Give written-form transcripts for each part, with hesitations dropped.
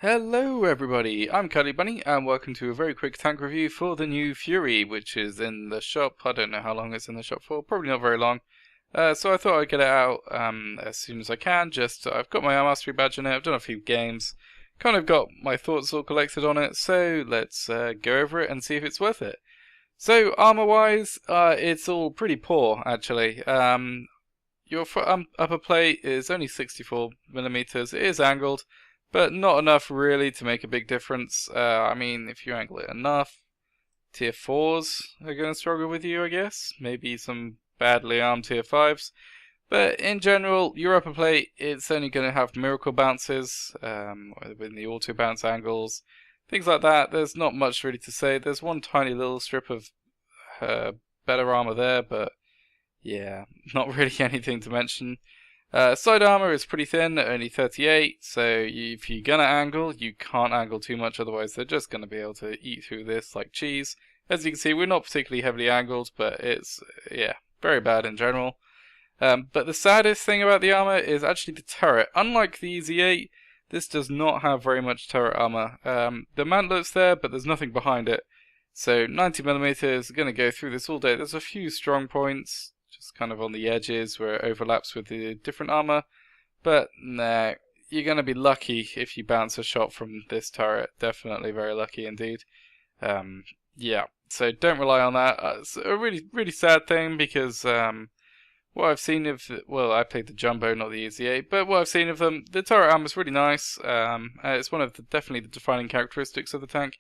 Hello everybody, I'm Cuddly Bunny and welcome to a very quick tank review for the new Fury, which is in the shop. I don't know how long it's in the shop for, probably not very long. So I thought I'd get it out as soon as I can. I've got my mastery badge in it, I've done a few games, kind of got my thoughts all collected on it, so let's go over it and see if it's worth it. So armor wise, it's all pretty poor actually. Your upper plate is only 64mm, it is angled, but not enough really to make a big difference. I mean, if you angle it enough, tier 4s are going to struggle with you, I guess. Maybe some badly armed tier 5s. But in general, your upper plate, it's only going to have miracle bounces, with the auto bounce angles, things like that. There's not much really to say. There's one tiny little strip of better armor there, but yeah, not really anything to mention. Side armor is pretty thin, only 38, so if you're gonna angle, you can't angle too much, otherwise they're just gonna be able to eat through this like cheese. As you can see, we're not particularly heavily angled, but it's, yeah, very bad in general. But the saddest thing about the armor is actually the turret. Unlike the EZ8, this does not have very much turret armor. The mantlet's there, but there's nothing behind it. So 90mm is gonna go through this all day. There's a few strong points, just kind of on the edges where it overlaps with the different armor, but nah, you're going to be lucky if you bounce a shot from this turret. Definitely very lucky indeed. Yeah, so don't rely on that. It's a really sad thing because what I've seen of, well, I played the Jumbo, not the EZ8, but what I've seen of them, the turret armor is really nice. It's one of the definitely the defining characteristics of the tank,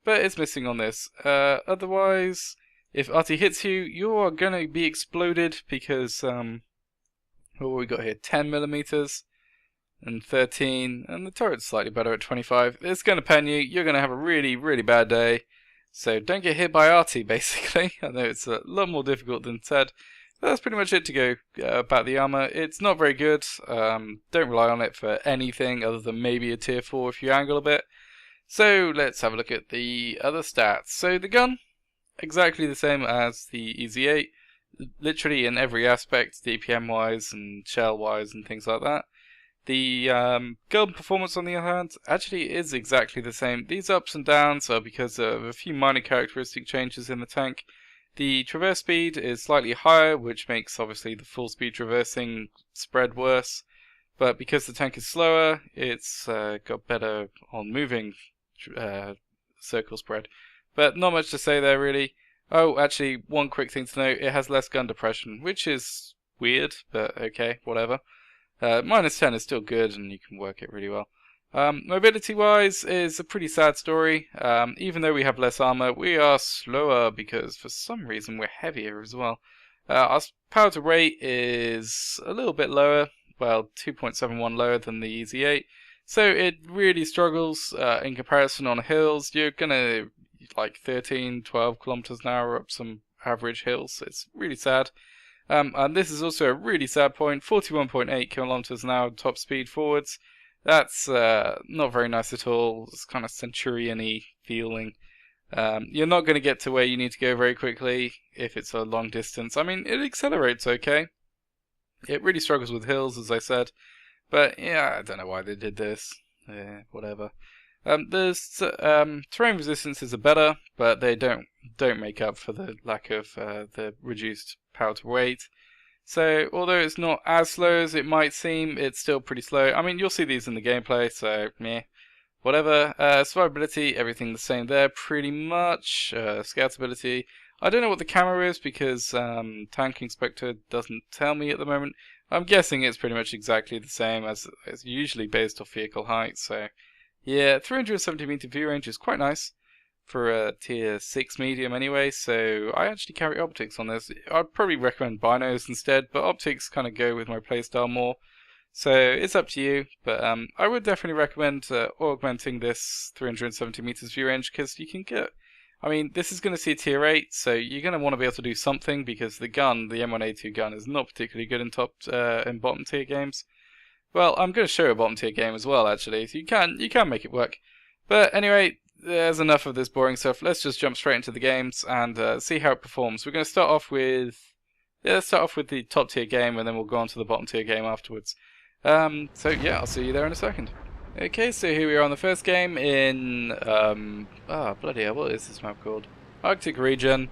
but it's missing on this. Otherwise, if RT hits you, you are going to be exploded because, what we got here, 10mm and 13, and the turret's slightly better at 25. It's going to pen you, you're going to have a really bad day, so don't get hit by RT basically. I know it's a lot more difficult than said. That's pretty much it to go about the armor. It's not very good, don't rely on it for anything other than maybe a tier 4 if you angle a bit. So let's have a look at the other stats. So the gun, exactly the same as the EZ8, literally in every aspect, DPM wise and shell wise and things like that. The gun performance on the other hand actually is exactly the same. These ups and downs are because of a few minor characteristic changes in the tank. The traverse speed is slightly higher, which makes obviously the full speed traversing spread worse, but because the tank is slower, it's got better on moving circle spread. But not much to say there really. Oh, actually, one quick thing to note, it has less gun depression, which is weird, but okay, whatever. -10 is still good, and you can work it really well. Mobility-wise is a pretty sad story. Even though we have less armor, we are slower because for some reason we're heavier as well. Our power to rate is a little bit lower, well, 2.71 lower than the EZ8. So it really struggles in comparison on hills. You're gonna like 13, 12 kilometers an hour up some average hills. It's really sad. And this is also a really sad point, 41.8 kilometers an hour top speed forwards. That's not very nice at all. It's kind of Centurion-y feeling. You're not going to get to where you need to go very quickly if it's a long distance. I mean, it accelerates okay. It really struggles with hills, as I said. But yeah, I don't know why they did this. Yeah, whatever. Terrain resistances are better, but they don't make up for the lack of the reduced power to weight. So although it's not as slow as it might seem, it's still pretty slow. I mean, you'll see these in the gameplay, so meh, whatever. Survivability, everything the same there, pretty much. Scoutability, I don't know what the camera is because Tank Inspector doesn't tell me at the moment. I'm guessing it's pretty much exactly the same as it's usually based off vehicle height, so yeah, 370 meter view range is quite nice for a tier 6 medium anyway, so I actually carry optics on this. I'd probably recommend binos instead, but optics kind of go with my playstyle more, so it's up to you. But I would definitely recommend augmenting this 370 meters view range because you can get, I mean, this is going to see tier 8, so you're going to want to be able to do something because the gun, the M4A3E8 gun, is not particularly good in bottom tier games. Well, I'm going to show a bottom tier game as well, actually, so you can make it work. But anyway, there's enough of this boring stuff. Let's just jump straight into the games and see how it performs. We're going to start off with, let's start off with the top tier game, and then we'll go on to the bottom tier game afterwards. So yeah, I'll see you there in a second. Okay, so here we are on the first game in, bloody hell, what is this map called? Arctic region.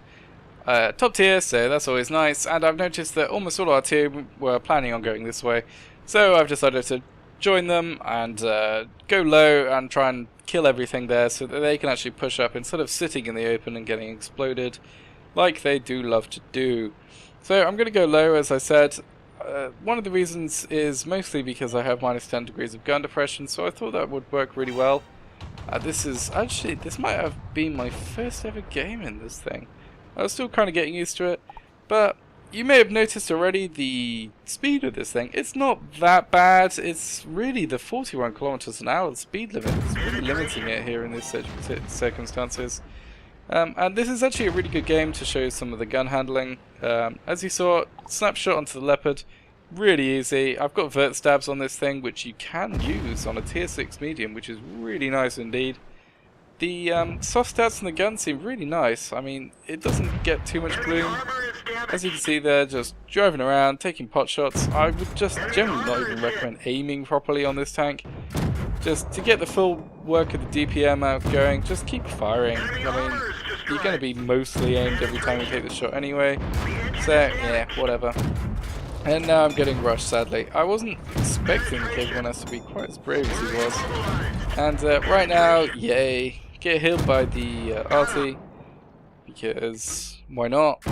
Top tier, so that's always nice, and I've noticed that almost all our team were planning on going this way, so I've decided to join them and go low and try and kill everything there so that they can actually push up instead of sitting in the open and getting exploded like they do love to do. So I'm going to go low, as I said. One of the reasons is mostly because I have minus 10 degrees of gun depression, so I thought that would work really well. This might have been my first ever game in this thing. I was still kind of getting used to it, but you may have noticed already the speed of this thing. It's not that bad. It's really the 41 kilometers an hour speed limit. It's really limiting it here in these circumstances. And this is actually a really good game to show some of the gun handling. As you saw, snapshot onto the Leopard, really easy. I've got vert stabs on this thing, which you can use on a tier 6 medium, which is really nice indeed. The soft stats on the gun seem really nice. I mean, it doesn't get too much bloom. As you can see there, just driving around, taking pot shots. I would just generally not even recommend aiming properly on this tank. Just to get the full work of the DPM out going, just keep firing. I mean, you're going to be mostly aimed every time you take the shot anyway. So, yeah, whatever. And now I'm getting rushed, sadly. I wasn't expecting the K1S to be quite as brave as he was. And right now, yay, get healed by the RT, because why not?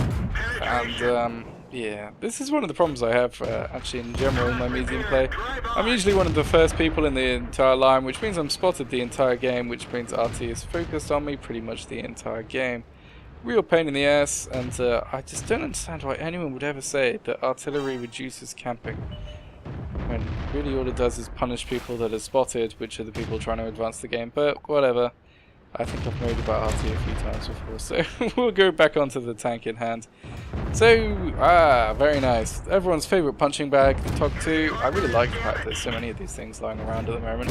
And yeah, this is one of the problems I have actually in general in my medium play. I'm usually one of the first people in the entire line, which means I'm spotted the entire game, which means RT is focused on me pretty much the entire game. Real pain in the ass, and I just don't understand why anyone would ever say that artillery reduces camping, when really all it does is punish people that are spotted, which are the people trying to advance the game. But whatever, I think I've made about RT a few times before, so we'll go back onto the tank in hand. So, very nice. Everyone's favourite punching bag, the TOG 2. I really like the fact there's so many of these things lying around at the moment.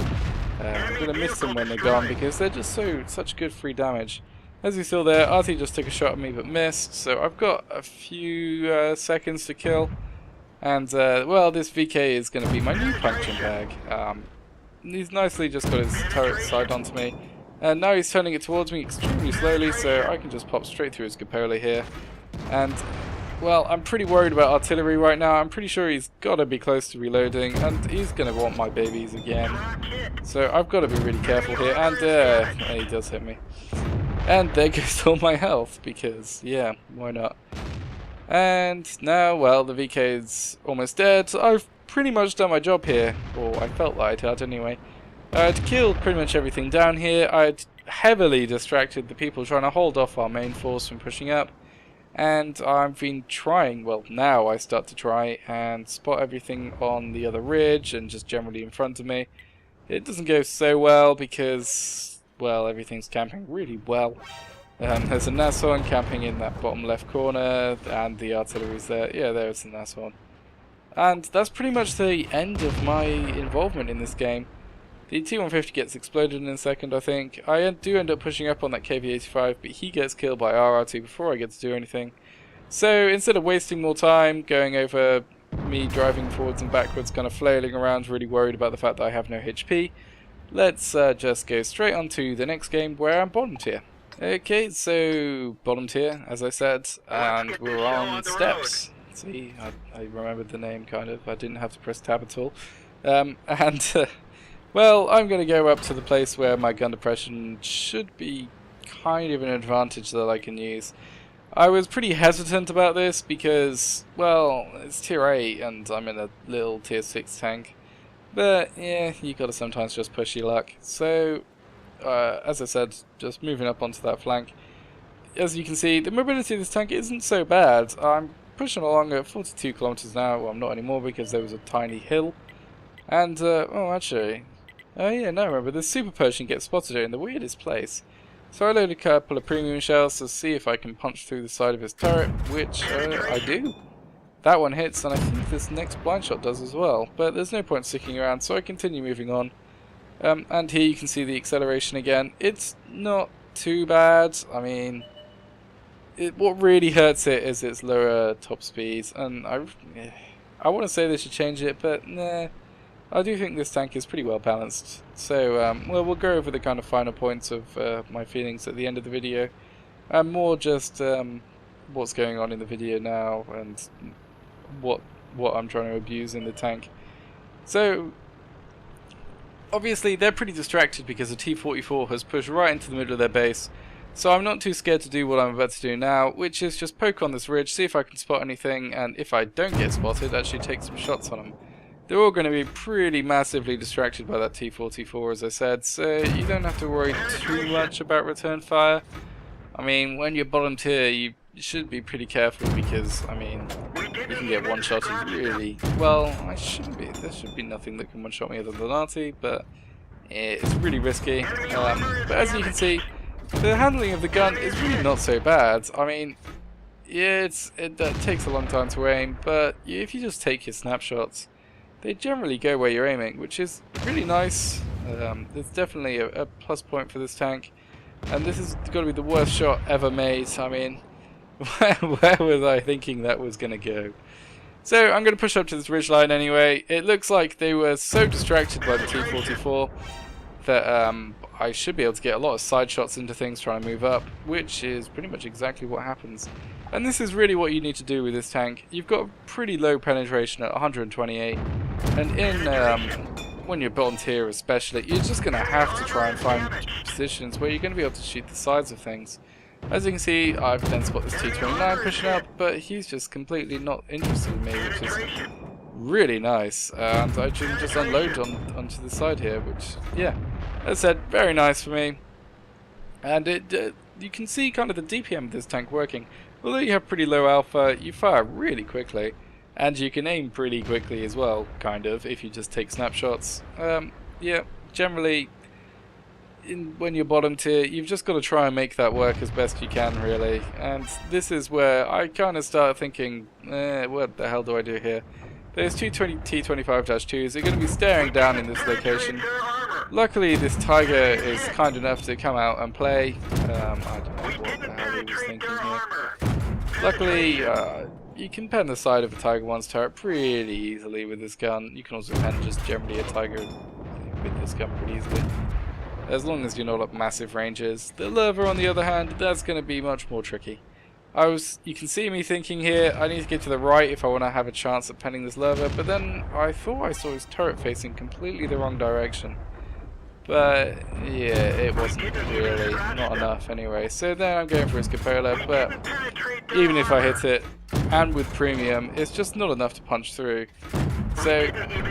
I'm going to miss them when they're gone, because they're just such good free damage. As you saw there, RT just took a shot at me but missed, so I've got a few seconds to kill. And, well, this VK is going to be my new punching bag. He's nicely just got his turret side onto me. And now he's turning it towards me extremely slowly, so I can just pop straight through his cupola here. And, well, I'm pretty worried about artillery right now. I'm pretty sure he's got to be close to reloading, and he's going to want my babies again. So I've got to be really careful here, and he does hit me. And there goes all my health, because, yeah, why not? And now, well, the VK's almost dead. I've pretty much done my job here, or I felt like I had anyway. I'd killed pretty much everything down here. I'd heavily distracted the people trying to hold off our main force from pushing up. And I've been trying, well, now I start to try and spot everything on the other ridge and just generally in front of me. It doesn't go so well because, well, everything's camping really well. There's a Nashorn camping in that bottom left corner, and the artillery's there. Yeah, there's the Nashorn. And that's pretty much the end of my involvement in this game. The T-150 gets exploded in a second, I think. I do end up pushing up on that KV-85, but he gets killed by RR2 before I get to do anything. So instead of wasting more time going over me driving forwards and backwards, kind of flailing around, really worried about the fact that I have no HP, let's just go straight on to the next game where I'm bottom tier. Okay, so bottom tier, as I said, and we're on steps. See, I remembered the name, kind of. I didn't have to press tab at all. Well, I'm going to go up to the place where my gun depression should be kind of an advantage that I can use. I was pretty hesitant about this because, well, it's tier 8 and I'm in a little tier 6 tank. But, yeah, you got to sometimes just push your luck. So, as I said, just moving up onto that flank. As you can see, the mobility of this tank isn't so bad. I'm pushing along at 42 kilometers an hour. Well, I'm not anymore because there was a tiny hill. And, oh, actually, oh yeah, no, remember, the Super Pershing gets spotted here in the weirdest place. So I load a couple of premium shells to see if I can punch through the side of his turret, which I do. That one hits, and I think this next blind shot does as well. But there's no point sticking around, so I continue moving on. And here you can see the acceleration again. It's not too bad. I mean, what really hurts it is its lower top speeds, and I want to say they should change it, but nah. I do think this tank is pretty well balanced. So, well, we'll go over the kind of final points of my feelings at the end of the video, and more just what's going on in the video now and what I'm trying to abuse in the tank. So, obviously, they're pretty distracted because the T-44 has pushed right into the middle of their base. So I'm not too scared to do what I'm about to do now, which is just poke on this ridge, see if I can spot anything, and if I don't get spotted, actually take some shots on them. They're all going to be pretty massively distracted by that T-44, as I said, so you don't have to worry too much about return fire. I mean, when you're bottom tier, you should be pretty careful because, I mean, you can get one-shotted really. Well, there should be nothing that can one-shot me other than Arty, but it's really risky. But as you can see, the handling of the gun is really not so bad. I mean, yeah, it takes a long time to aim, but if you just take your snapshots, they generally go where you're aiming, which is really nice. It's definitely a plus point for this tank, and this has got to be the worst shot ever made. I mean, where was I thinking that was going to go? So I'm going to push up to this ridgeline anyway. It looks like they were so distracted by the T-44 that I should be able to get a lot of side shots into things trying to move up, which is pretty much exactly what happens. And this is really what you need to do with this tank. You've got pretty low penetration at 128, and in when you're bottom tier especially, you're just going to have to try and find positions where you're going to be able to shoot the sides of things. As you can see, I've then spotted this T-29 pushing up, but he's just completely not interested in me, which is really nice. And I can just unload onto the side here, which, yeah, as I said, very nice for me. And you can see kind of the DPM of this tank working. Although you have pretty low alpha, you fire really quickly, and you can aim pretty quickly as well, kind of, if you just take snapshots. Yeah, generally, when you're bottom tier, you've just got to try and make that work as best you can, really. And this is where I kind of start thinking, what the hell do I do here? Those two T-25-2s are going to be staring down in this location. Luckily, this Tiger is kind enough to come out and play. I don't know what the hell he was thinking here. Luckily, you can pen the side of a Tiger 1's turret pretty easily with this gun. You can also pen just generally a Tiger with this gun pretty easily, as long as you're not at massive ranges. The Lurva, on the other hand, that's going to be much more tricky. You can see me thinking here, I need to get to the right if I want to have a chance at penning this Lurva, but then I thought I saw his turret facing completely the wrong direction. But yeah, it wasn't really, not enough anyway. So then I'm going for his cupola, but even if I hit it, and with premium, it's just not enough to punch through. So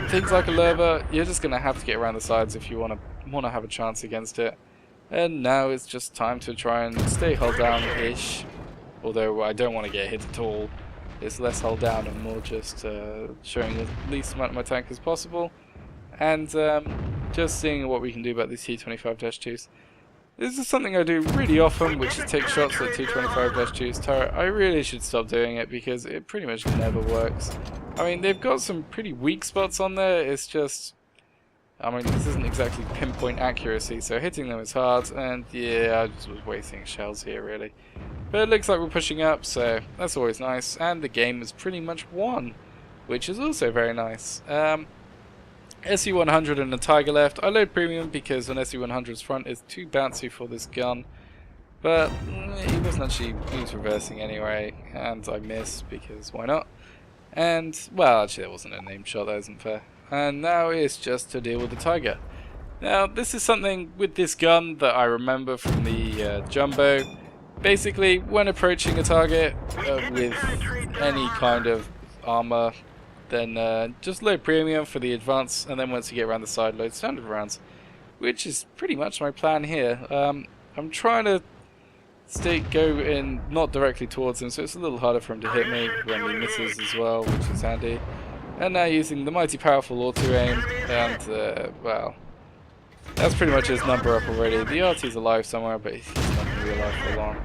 things like a Lurva, you're just going to have to get around the sides if you want to have a chance against it. And now it's just time to try and stay hull down-ish. Although I don't want to get hit at all. It's less hull down and more just showing the least amount of my tank as possible. And just seeing what we can do about these T-25-2s. This is something I do really often, which is take shots at T-25-2's turret. I really should stop doing it because it pretty much never works. I mean, they've got some pretty weak spots on there. It's just, I mean, this isn't exactly pinpoint accuracy, so hitting them is hard. And yeah, I just was wasting shells here, really. But it looks like we're pushing up, so that's always nice. And the game is pretty much won, which is also very nice. SU-100 and a Tiger left. I load premium because an SU-100's front is too bouncy for this gun. But he wasn't actually, he was reversing anyway, and I missed because why not? And, well, actually that wasn't a named shot, that isn't fair. And now it's just to deal with the Tiger. Now, this is something with this gun that I remember from the Jumbo. Basically, when approaching a target with any kind of armor, then just load premium for the advance, and then once you get around the side, load standard rounds, which is pretty much my plan here. I'm trying to go in not directly towards him, so it's a little harder for him to hit me when he misses as well, which is handy. And now using the mighty powerful auto-aim, and well, that's pretty much his number up already. The RT's alive somewhere, but he's not going to be alive for long.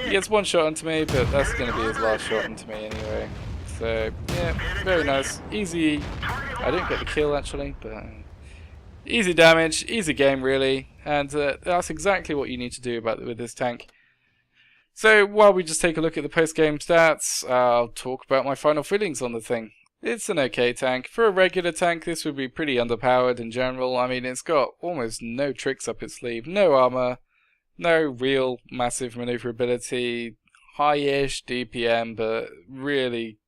He gets one shot into me, but that's going to be his last shot into me anyway. So, yeah, very nice. Easy. I didn't get the kill actually, but easy damage, easy game really. And that's exactly what you need to do with this tank. So, while we just take a look at the post-game stats, I'll talk about my final feelings on the thing. It's an okay tank. For a regular tank, this would be pretty underpowered in general. I mean, it's got almost no tricks up its sleeve, no armor, no real massive maneuverability, high-ish DPM, but really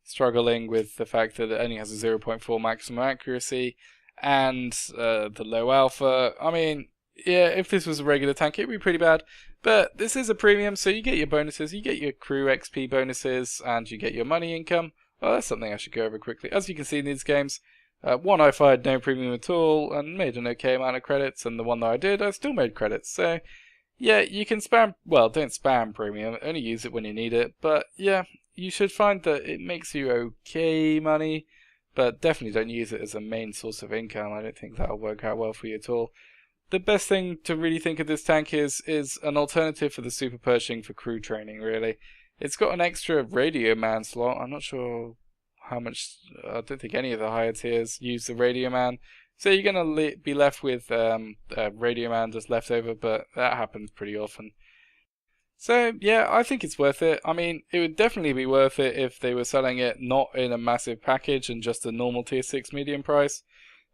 struggling with the fact that it only has a 0.4 maximum accuracy and the low alpha. I mean, yeah, if this was a regular tank, it'd be pretty bad. But this is a premium, so you get your bonuses, you get your crew XP bonuses, and you get your money income. Well, that's something I should go over quickly. As you can see in these games, one I fired no premium at all and made an okay amount of credits, and the one that I did, I still made credits. So, yeah, you can spam, well, don't spam premium, only use it when you need it. But, yeah, you should find that it makes you okay money, but definitely don't use it as a main source of income. I don't think that'll work out well for you at all. The best thing to really think of this tank is an alternative for the Super Pershing for crew training, really. It's got an extra radio man slot. I'm not sure how much, I don't think any of the higher tiers use the radio man. So you're going to be left with radio man just left over, but that happens pretty often. So yeah, I think it's worth it. I mean, it would definitely be worth it if they were selling it not in a massive package and just a normal tier 6 medium price.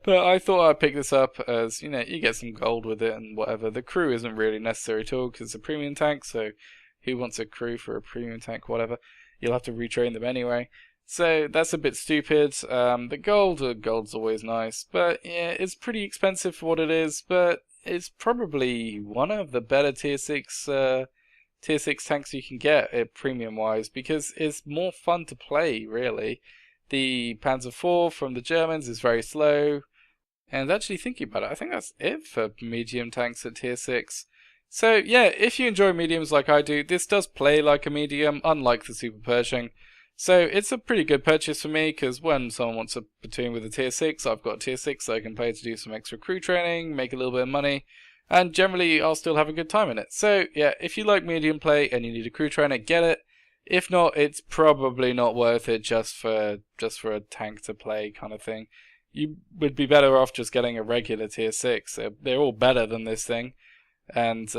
But I thought I'd pick this up as, you know, you get some gold with it and whatever. The crew isn't really necessary at all because it's a premium tank, so who wants a crew for a premium tank, whatever. You'll have to retrain them anyway. So that's a bit stupid. The gold's always nice, but yeah, it's pretty expensive for what it is, but it's probably one of the better tier 6 tanks you can get premium wise because it's more fun to play, really. The Panzer IV from the Germans is very slow. And actually thinking about it, I think that's it for medium tanks at tier 6. So yeah, if you enjoy mediums like I do, this does play like a medium, unlike the Super Pershing. So it's a pretty good purchase for me, because when someone wants a platoon with a tier 6, I've got a tier 6 that I can pay to do some extra crew training, make a little bit of money, and generally I'll still have a good time in it. So yeah, if you like medium play and you need a crew trainer, get it. If not, it's probably not worth it just for a tank to play kind of thing. You would be better off just getting a regular tier 6. They're all better than this thing. And,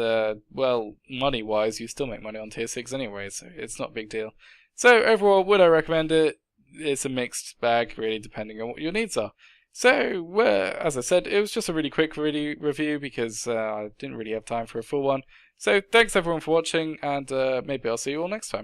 well, money-wise, you still make money on tier 6 anyway, so it's not a big deal. So, overall, would I recommend it? It's a mixed bag, really, depending on what your needs are. So, as I said, it was just a really quick review because I didn't really have time for a full one. So, thanks everyone for watching, and maybe I'll see you all next time.